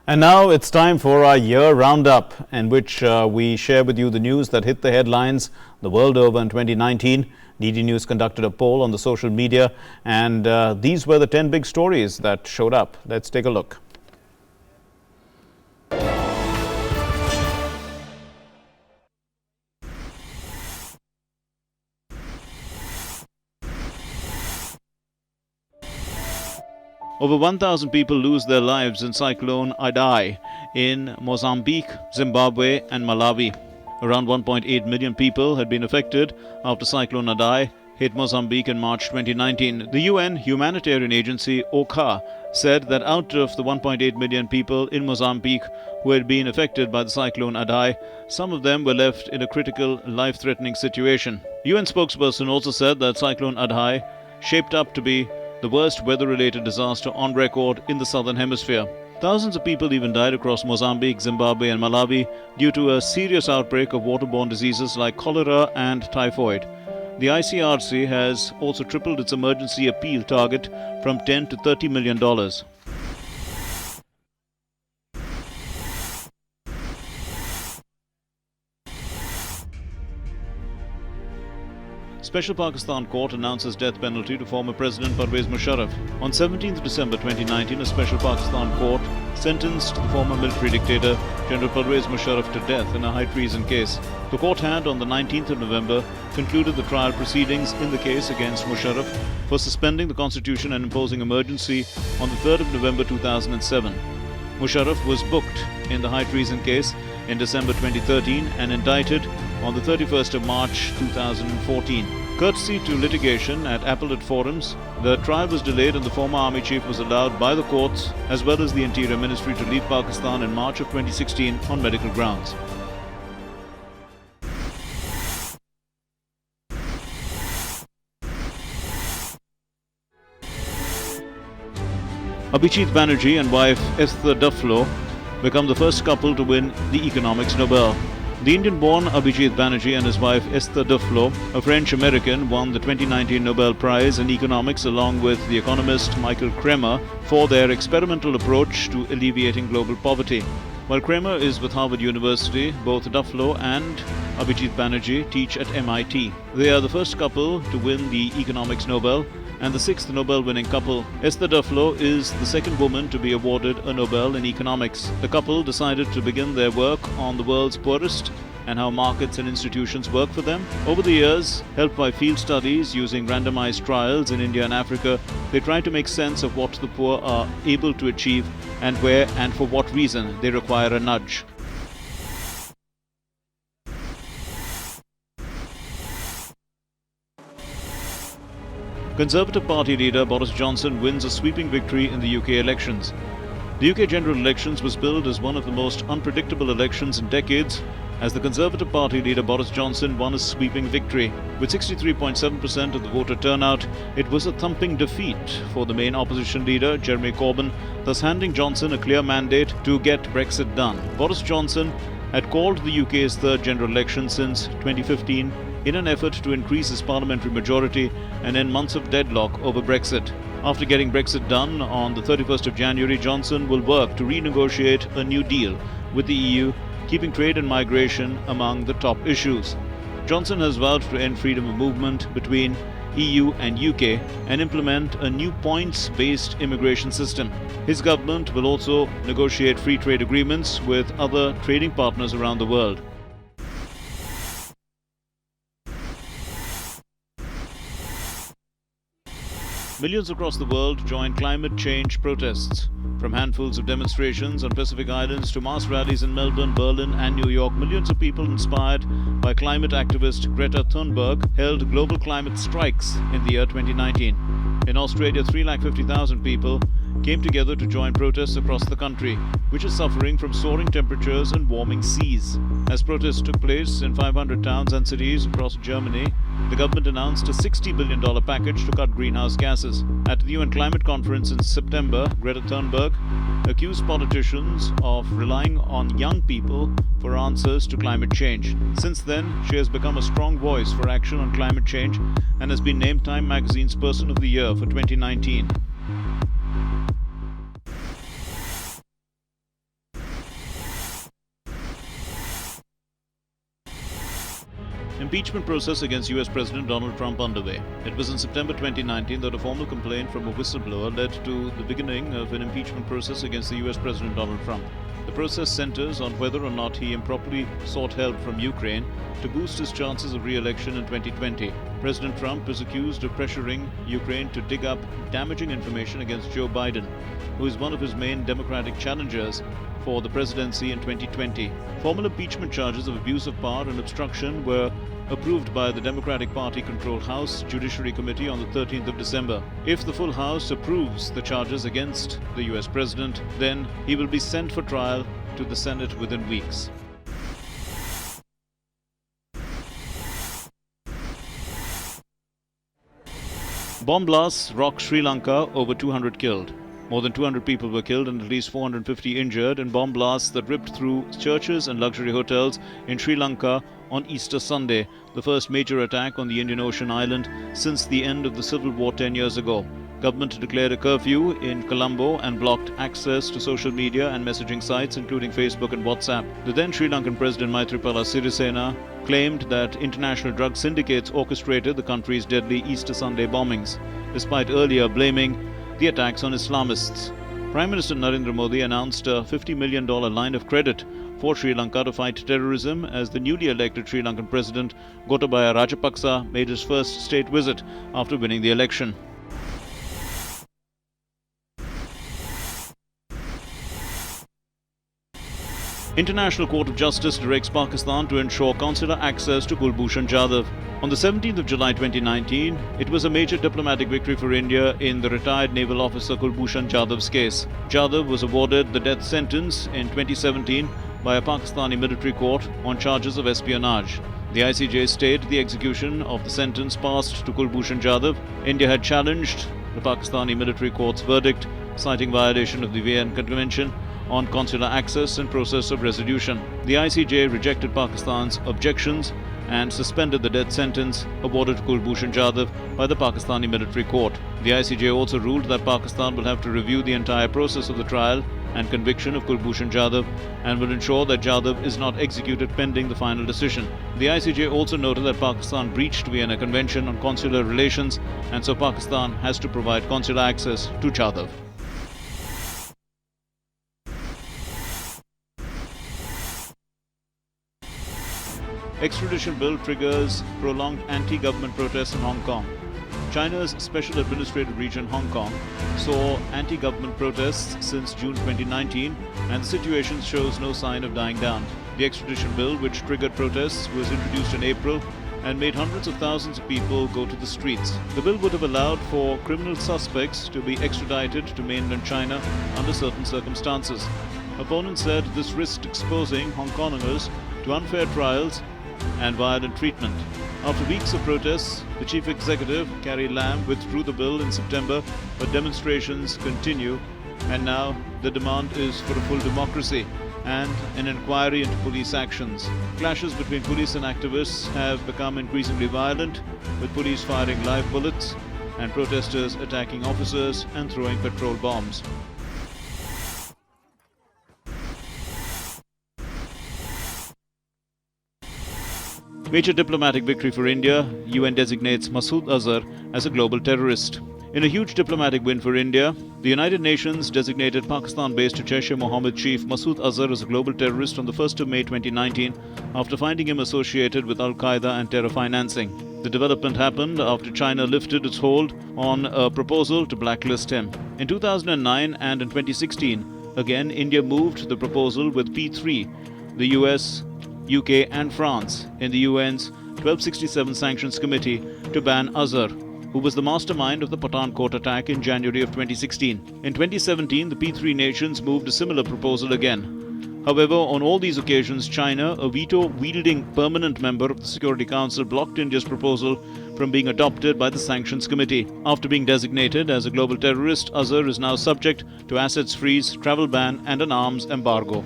And now it's time for our year roundup, in which we share with you the news that hit the headlines the world over in 2019. DD News conducted a poll on the social media, and these were the 10 big stories that showed up. Let's take a look. Over 1,000 people lose their lives in Cyclone Idai in Mozambique, Zimbabwe and Malawi. Around 1.8 million people had been affected after Cyclone Idai hit Mozambique in March 2019. The UN humanitarian agency OCHA said that out of the 1.8 million people in Mozambique who had been affected by the Cyclone Idai, some of them were left in a critical, life-threatening situation. UN spokesperson also said that Cyclone Idai shaped up to be the worst weather-related disaster on record in the southern hemisphere. Thousands of people even died across Mozambique, Zimbabwe and Malawi due to a serious outbreak of waterborne diseases like cholera and typhoid. The ICRC has also tripled its emergency appeal target from $10 to $30 million. Special Pakistan Court announces death penalty to former President Pervez Musharraf. On 17th December 2019, a Special Pakistan Court sentenced the former military dictator General Pervez Musharraf to death in a high treason case. The court had, on the 19th of November, concluded the trial proceedings in the case against Musharraf for suspending the constitution and imposing emergency on the 3rd of November 2007. Musharraf was booked in the high treason case in December 2013 and indicted on the 31st of March 2014. Courtesy to litigation at appellate forums, the trial was delayed and the former army chief was allowed by the courts as well as the Interior Ministry to leave Pakistan in March of 2016 on medical grounds. Abhijit Banerjee and wife Esther Duflo become the first couple to win the Economics Nobel. The Indian-born Abhijit Banerjee and his wife Esther Duflo, a French-American, won the 2019 Nobel Prize in Economics along with the economist Michael Kremer for their experimental approach to alleviating global poverty. While Kremer is with Harvard University, both Duflo and Abhijit Banerjee teach at MIT. They are the first couple to win the Economics Nobel and the sixth Nobel-winning couple. Esther Duflo is the second woman to be awarded a Nobel in economics. The couple decided to begin their work on the world's poorest and how markets and institutions work for them. Over the years, helped by field studies using randomized trials in India and Africa, they try to make sense of what the poor are able to achieve and where and for what reason they require a nudge. Conservative Party leader Boris Johnson wins a sweeping victory in the UK elections. The UK general elections was billed as one of the most unpredictable elections in decades, as the Conservative Party leader Boris Johnson won a sweeping victory. With 63.7% of the voter turnout, it was a thumping defeat for the main opposition leader, Jeremy Corbyn, thus handing Johnson a clear mandate to get Brexit done. Boris Johnson had called the UK's third general election since 2015 in an effort to increase his parliamentary majority and end months of deadlock over Brexit. After getting Brexit done on the 31st of January, Johnson will work to renegotiate a new deal with the EU, keeping trade and migration among the top issues. Johnson has vowed to end freedom of movement between EU and UK and implement a new points-based immigration system. His government will also negotiate free trade agreements with other trading partners around the world. Millions across the world joined climate change protests. From handfuls of demonstrations on Pacific Islands to mass rallies in Melbourne, Berlin and New York, millions of people inspired by climate activist Greta Thunberg held global climate strikes in the year 2019. In Australia, 350,000 people came together to join protests across the country, which is suffering from soaring temperatures and warming seas. As protests took place in 500 towns and cities across Germany, the government announced a $60 billion package to cut greenhouse gases. At the UN Climate Conference in September, Greta Thunberg accused politicians of relying on young people for answers to climate change. Since then, she has become a strong voice for action on climate change and has been named Time magazine's Person of the Year for 2019. Impeachment process against US President Donald Trump underway. It was in September 2019 that a formal complaint from a whistleblower led to the beginning of an impeachment process against the US President Donald Trump. The process centers on whether or not he improperly sought help from Ukraine to boost his chances of re-election in 2020. President Trump is accused of pressuring Ukraine to dig up damaging information against Joe Biden, who is one of his main Democratic challengers for the presidency in 2020. Formal impeachment charges of abuse of power and obstruction were approved by the Democratic Party-controlled House Judiciary Committee on the 13th of December. If the full House approves the charges against the US President, then he will be sent for trial to the Senate within weeks. Bomb blasts rock Sri Lanka, over 200 killed. More than 200 people were killed and at least 450 injured in bomb blasts that ripped through churches and luxury hotels in Sri Lanka on Easter Sunday, the first major attack on the Indian Ocean island since the end of the civil war 10 years ago. Government declared a curfew in Colombo and blocked access to social media and messaging sites including Facebook and WhatsApp. The then Sri Lankan President Maithripala Sirisena claimed that international drug syndicates orchestrated the country's deadly Easter Sunday bombings, despite earlier blaming the attacks on Islamists. Prime Minister Narendra Modi announced a $50 million line of credit for Sri Lanka to fight terrorism as the newly elected Sri Lankan President Gotabaya Rajapaksa made his first state visit after winning the election. International Court of Justice directs Pakistan to ensure consular access to Kulbhushan Jadhav. On the 17th of July 2019, it was a major diplomatic victory for India in the retired naval officer Kulbhushan Jadhav's case. Jadhav was awarded the death sentence in 2017 by a Pakistani military court on charges of espionage. The ICJ stayed the execution of the sentence passed to Kulbhushan Jadhav. India had challenged the Pakistani military court's verdict, citing violation of the Vienna Convention on consular access and process of resolution. The ICJ rejected Pakistan's objections and suspended the death sentence awarded to Kulbhushan Jadhav by the Pakistani military court. The ICJ also ruled that Pakistan will have to review the entire process of the trial and conviction of Kulbhushan Jadhav and will ensure that Jadhav is not executed pending the final decision. The ICJ also noted that Pakistan breached Vienna Convention on consular relations and so Pakistan has to provide consular access to Jadhav. Extradition bill triggers prolonged anti-government protests in Hong Kong. China's Special Administrative Region Hong Kong saw anti-government protests since June 2019 and the situation shows no sign of dying down. The extradition bill, which triggered protests, was introduced in April and made hundreds of thousands of people go to the streets. The bill would have allowed for criminal suspects to be extradited to mainland China under certain circumstances. Opponents said this risked exposing Hong Kongers to unfair trials and violent treatment. After weeks of protests, the chief executive, Carrie Lam, withdrew the bill in September, but demonstrations continue, and now the demand is for a full democracy and an inquiry into police actions. Clashes between police and activists have become increasingly violent, with police firing live bullets and protesters attacking officers and throwing petrol bombs. Major diplomatic victory for India, UN designates Masood Azhar as a global terrorist. In a huge diplomatic win for India, the United Nations designated Pakistan-based Jaish-e-Mohammed chief Masood Azhar as a global terrorist on the 1st of May 2019 after finding him associated with Al-Qaeda and terror financing. The development happened after China lifted its hold on a proposal to blacklist him. In 2009 and in 2016, again India moved the proposal with P3, the US, UK and France in the UN's 1267 Sanctions Committee to ban Azhar, who was the mastermind of the Pathankot attack in January of 2016. In 2017, the P3 nations moved a similar proposal again. However, on all these occasions, China, a veto-wielding permanent member of the Security Council, blocked India's proposal from being adopted by the Sanctions Committee. After being designated as a global terrorist, Azhar is now subject to assets freeze, travel ban and an arms embargo.